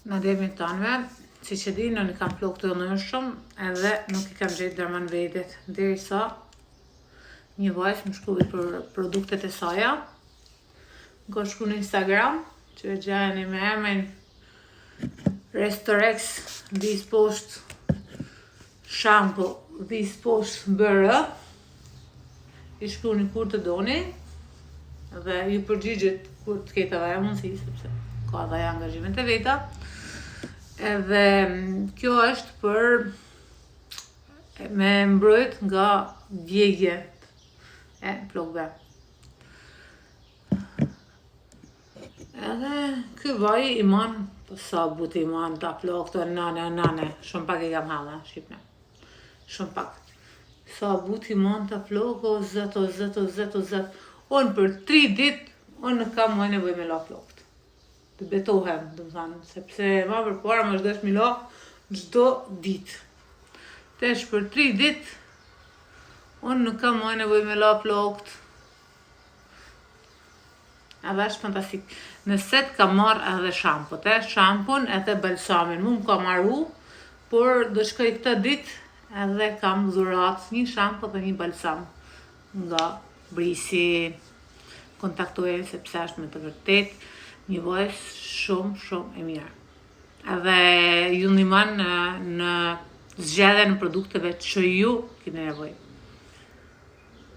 Në demin tanëve, si që di, në kam flokë të ëndërshëm edhe nuk I kam gjetë dërman vedet. Derisa një vajzë më shkrui për produktet e saja. Më ka shkru në Instagram, që e gjajeni me emrin Restorex Vispost Shampoo Vispost BR. I shkruni kur të doni dhe ju përgjigjet kur të ketë edhe mundësi, sepse ka dhe angazhimet e veta. Edhe kjo është për me mbrojt nga djegjet e flokëve. Edhe ky vaj I man, sa but I man ta flokët, nane, shumë pak I kam halla, shqipne. Shumë pak. Sa but I man ta flokë, o zet. Unë për 3 dit, unë nuk kam më nevoj me la flokët. Të betohem, do të thënë, sepse ma përpara më shdesh mi la çdo ditë. Tesh për 3 dit, unë nuk kam më nevoj me la flokët. Edhe është fantastik. Në set kam marrë edhe shampun edhe balsamin. Mu më ka marru, por do shkoj këtë ditë edhe kam dhurat një shampo dhe një balsam nga Brisi. Kontaktoje sepse është me të vërtet një vajzë shumë e mirë. Edhe ju ndihmon në zgjedhjen e produkteve që ju keni nevojë.